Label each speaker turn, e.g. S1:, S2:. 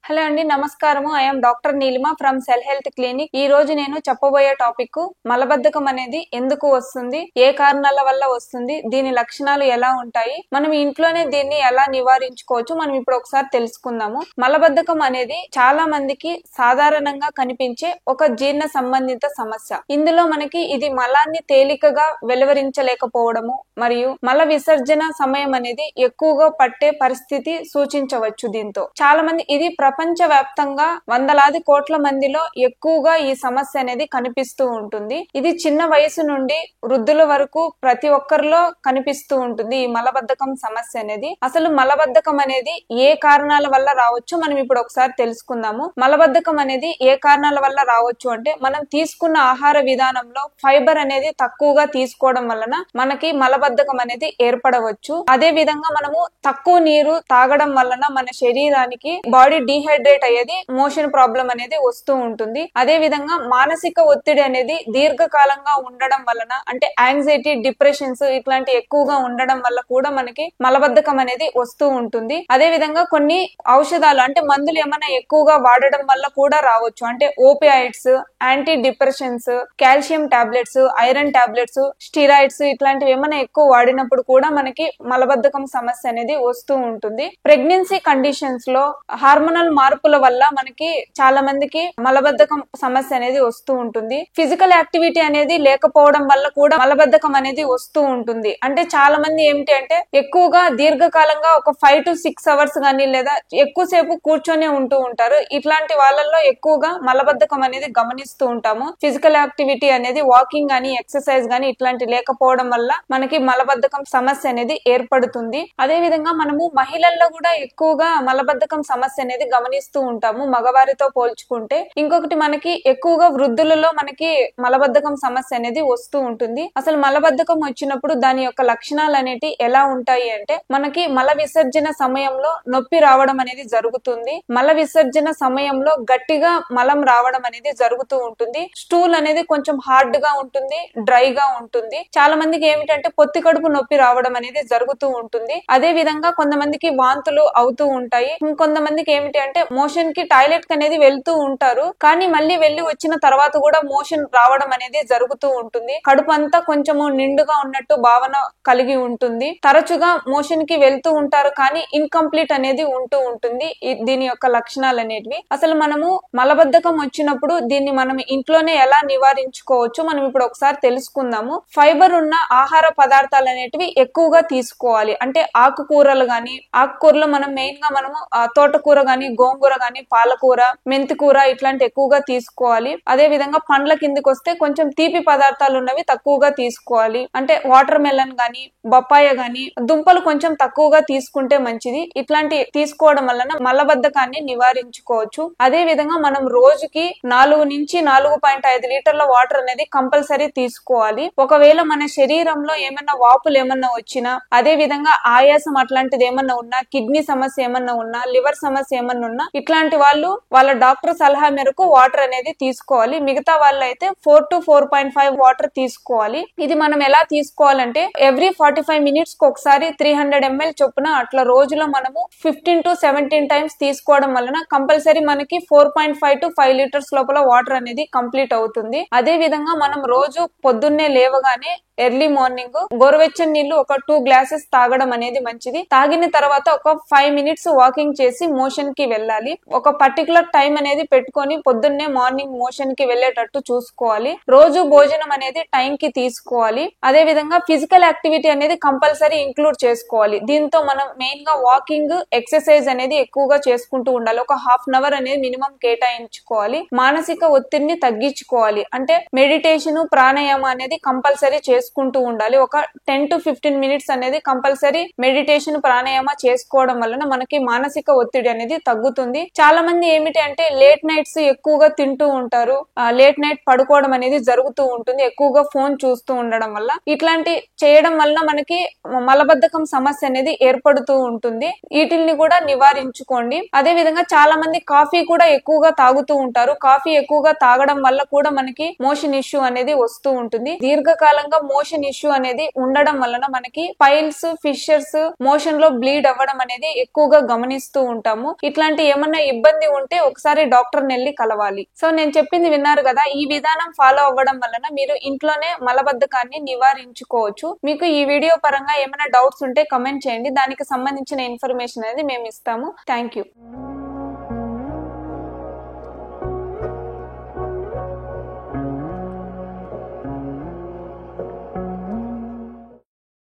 S1: Hello అండి, నమస్కారము. I am doctor Neelima from cell health clinic. ఈ రోజు నేను చెప్పబోయే టాపిక్ మలబద్ధకం అనేది ఎందుకు వస్తుంది, ఏ కారణాల వల్ల వస్తుంది, దీని లక్షణాలు ఎలా ఉంటాయి, మనం ఇంట్లోనే దీన్ని ఎలా నివారించుకోవచ్చు, మనం ఇప్పుడు ఒకసారి తెలుసుకుందాము. మలబద్ధకం అనేది చాలా మందికి సాధారణంగా కనిపించే ఒక జీర్ణ సంబంధిత సమస్య. ఇందులో మనకి ఇది మలాన్ని తేలికగా వెలువరించలేకపోవడము మరియు మల విసర్జన సమయం అనేది ఎక్కువగా పట్టే పరిస్థితి సూచించవచ్చు. దీంతో చాలా మంది ఇది ప్రపంచ వ్యాప్తంగా వందలాది కోట్ల మందిలో ఎక్కువగా ఈ సమస్య అనేది కనిపిస్తూ ఉంటుంది. ఇది చిన్న వయసు నుండి వృద్ధుల వరకు ప్రతి ఒక్కరిలో కనిపిస్తూ ఉంటుంది ఈ మలబద్ధకం సమస్య అనేది. అసలు మలబద్ధకం అనేది ఏ కారణాల వల్ల రావచ్చు మనం ఇప్పుడు ఒకసారి తెలుసుకుందాము. మలబద్ధకం అనేది ఏ కారణాల వల్ల రావచ్చు అంటే, మనం తీసుకున్న ఆహార విధానంలో ఫైబర్ అనేది తక్కువగా తీసుకోవడం వలన మనకి మలబద్ధకం అనేది ఏర్పడవచ్చు. అదే విధంగా మనము తక్కువ నీరు తాగడం వలన మన శరీరానికి బాడీ డిహైడ్రేట్ అయ్యేది, మోషన్ ప్రాబ్లం అనేది వస్తూ ఉంటుంది. అదే విధంగా మానసిక ఒత్తిడి అనేది దీర్ఘకాలంగా ఉండడం వలన, అంటే యాంగ్జైటీ, డిప్రెషన్స్ ఇట్లాంటి ఎక్కువగా ఉండడం వల్ల కూడా మనకి మలబద్ధకం అనేది వస్తూ ఉంటుంది. అదే విధంగా కొన్ని ఔషధాలు అంటే మందులు ఏమైనా ఎక్కువగా వాడడం వల్ల కూడా రావచ్చు. అంటే opioids, anti depressions, calcium tablets, iron tablets, steroids ఇట్లాంటివి ఏమైనా ఎక్కువ వాడినప్పుడు కూడా మనకి మలబద్ధకం సమస్య అనేది వస్తూ ఉంటుంది. ప్రెగ్నెన్సీ కండిషన్స్ లో హార్మోనల్ మార్పుల వల్ల మనకి చాలా మందికి మలబద్ధకం సమస్య అనేది వస్తూ ఉంటుంది. ఫిజికల్ యాక్టివిటీ అనేది లేకపోవడం వల్ల కూడా మలబద్ధకం అనేది వస్తూ ఉంటుంది. అంటే చాలా మంది ఏమిటి అంటే ఎక్కువగా దీర్ఘకాలంగా ఒక 5 to 6 అవర్స్ గానీ లేదా ఎక్కువసేపు కూర్చొని ఉంటూ ఉంటారు. ఇట్లాంటి వాళ్ళల్లో ఎక్కువగా మలబద్ధకం అనేది గమనిస్తూ ఉంటాము. ఫిజికల్ యాక్టివిటీ అనేది వాకింగ్ గానీ ఎక్సర్సైజ్ గానీ ఇట్లాంటి లేకపోవడం వల్ల మనకి మలబద్ధకం సమస్య అనేది ఏర్పడుతుంది. అదే విధంగా మనము మహిళల్లో కూడా ఎక్కువగా మలబద్ధకం సమస్య అనేది గమనిస్తూ ఉంటాము మగవారితో పోల్చుకుంటే. ఇంకొకటి మనకి ఎక్కువగా వృద్ధులలో మనకి మలబద్ధకం సమస్య అనేది వస్తూ ఉంటుంది. అసలు మలబద్ధకం వచ్చినప్పుడు దాని యొక్క లక్షణాలు అనేటి ఎలా ఉంటాయి అంటే, మనకి మల విసర్జన సమయంలో నొప్పి రావడం అనేది జరుగుతుంది. మల విసర్జన సమయంలో గట్టిగా మలం రావడం అనేది జరుగుతూ ఉంటుంది. స్టూల్ అనేది కొంచెం హార్డ్ గా ఉంటుంది, డ్రైగా ఉంటుంది. చాలా మందికి ఏమిటంటే పొత్తి కడుపు నొప్పి రావడం అనేది జరుగుతూ ఉంటుంది. అదే విధంగా కొంతమందికి వాంతులు అవుతూ ఉంటాయి. ఇంకొంతమందికి ఏమిటి అంటే మోషన్ కి టాయిలెట్ కి అనేది వెళ్తూ ఉంటారు, కానీ మళ్ళీ వెళ్లి వచ్చిన తర్వాత కూడా మోషన్ రావడం అనేది జరుగుతూ ఉంటుంది. కడుపు అంతా కొంచెము నిండుగా ఉన్నట్టు భావన కలిగి ఉంటుంది. తరచుగా మోషన్ కి వెళ్తూ ఉంటారు, కానీ ఇన్కంప్లీట్ అనేది ఉంటూ ఉంటుంది. దీని యొక్క లక్షణాలు అనేటివి. అసలు మనము మలబద్ధకం వచ్చినప్పుడు దీన్ని మనం ఇంట్లోనే ఎలా నివారించుకోవచ్చు మనం ఇప్పుడు ఒకసారి తెలుసుకుందాము. ఫైబర్ ఉన్న ఆహార పదార్థాలు అనేటివి ఎక్కువగా తీసుకోవాలి. అంటే ఆకుకూరలు గాని, ఆకుకూరలో మనం మెయిన్ గా మనము తోటకూర గాని, గోంగూర గాని, పాలకూర, మెంతికూర ఇట్లాంటి ఎక్కువగా తీసుకోవాలి. అదే విధంగా పండ్ల కిందకి వస్తే కొంచెం తీపి పదార్థాలు ఉన్నవి తక్కువగా తీసుకోవాలి. అంటే వాటర్ మెలన్ గాని, బొప్పాయ గాని, దుంపలు కొంచెం తక్కువగా తీసుకుంటే మంచిది. ఇట్లాంటి తీసుకోవడం వలన మలబద్ధకాన్ని నివారించుకోవచ్చు. అదే విధంగా మనం రోజుకి 4 నుంచి 4.5 లీటర్ల వాటర్ అనేది కంపల్సరీ తీసుకోవాలి. ఒకవేళ మన శరీరంలో ఏమన్నా వాపులు ఏమన్నా వచ్చినా, అదే విధంగా ఆయాసం అట్లాంటిది ఏమన్నా ఉన్నా, కిడ్నీ సమస్య ఏమన్నా ఉన్నా, లివర్ సమస్య ఏమన్నా ఉన్నా, ఇట్లాంటి వాళ్ళు వాళ్ళ డాక్టర్ సలహా మేరకు వాటర్ అనేది తీసుకోవాలి. మిగతా వాళ్ళు అయితే 4 to 4.5 వాటర్ తీసుకోవాలి. ఇది మనం ఎలా తీసుకోవాలంటే ఎవ్రీ 45 మినిట్స్ కి ఒకసారి 300 ml చొప్పున అట్లా రోజులో మనము 15 to 17 టైమ్స్ తీసుకోవడం వలన కంపల్సరీ మనకి 4.5 to 5 లీటర్స్ లోపల వాటర్ అనేది కంప్లీట్ అవుతుంది. అదే విధంగా మనం రోజు పొద్దున్నే లేవగానే ఎర్లీ మార్నింగ్ గోరువెచ్చని నీళ్లు ఒక 2 గ్లాసెస్ తాగడం అనేది మంచిది. తాగిన తర్వాత ఒక 5 మినిట్స్ వాకింగ్ చేసి మోషన్ కి వెళ్ళాలి. ఒక పర్టికులర్ టైం అనేది పెట్టుకొని పొద్దున్నే మార్నింగ్ మోషన్ కి వెళ్ళేటట్టు చూసుకోవాలి. రోజు భోజనం అనేది టైం కి తీసుకోవాలి. అదే విధంగా ఫిజికల్ యాక్టివిటీ అనేది కంపల్సరీ ఇంక్లూడ్ చేసుకోవాలి. దీంతో మనం మెయిన్ గా వాకింగ్, ఎక్సర్సైజ్ అనేది ఎక్కువగా చేసుకుంటూ ఉండాలి. ఒక హాఫ్ అన్ అవర్ అనేది మినిమం కేటాయించుకోవాలి. మానసిక ఒత్తిడిని తగ్గించుకోవాలి. అంటే మెడిటేషన్, ప్రాణాయామం అనేది కంపల్సరీ చేసుకుంటూ ఉండాలి. ఒక 10 to 15 మినిట్స్ అనేది కంపల్సరీ మెడిటేషన్, ప్రాణాయామ చేసుకోవడం వలన మనకి మానసిక ఒత్తిడి అనేది తగ్గుతుంది. చాలా మంది ఏమిటి అంటే లేట్ నైట్స్ ఎక్కువగా తింటూ ఉంటారు, లేట్ నైట్ పడుకోవడం అనేది జరుగుతూ ఉంటుంది, ఎక్కువగా ఫోన్ చూస్తూ ఉండడం వల్ల. ఇట్లాంటి చేయడం వల్ల మనకి మలబద్ధకం సమస్య అనేది ఏర్పడుతూ ఉంటుంది. వీటిల్ని కూడా నివారించుకోండి. అదే విధంగా చాలా మంది కాఫీ కూడా ఎక్కువగా తాగుతూ ఉంటారు. కాఫీ ఎక్కువగా తాగడం వల్ల కూడా మనకి మోషన్ ఇష్యూ అనేది వస్తూ ఉంటుంది. దీర్ఘకాలంగా మోషన్ ఇష్యూ అనేది ఉండడం వలన మనకి పైల్స్, ఫిషర్స్, మోషన్ లో బ్లీడ్ అవ్వడం అనేది ఎక్కువగా గమనిస్తూ ఉంటాము. ఇట్లాంటి ఏమన్నా ఇబ్బంది ఉంటే ఒకసారి డాక్టర్ నెల్లి కలవాలి. సో నేను చెప్పింది విన్నారు కదా, ఈ విధానం ఫాలో అవ్వడం వలన మీరు ఇంట్లోనే మలబద్ధకాన్ని నివారించుకోవచ్చు. మీకు ఈ వీడియో పరంగా ఏమైనా డౌట్స్ ఉంటే కమెంట్ చేయండి, దానికి సంబంధించిన ఇన్ఫర్మేషన్ అనేది మేము ఇస్తాము. Thank you.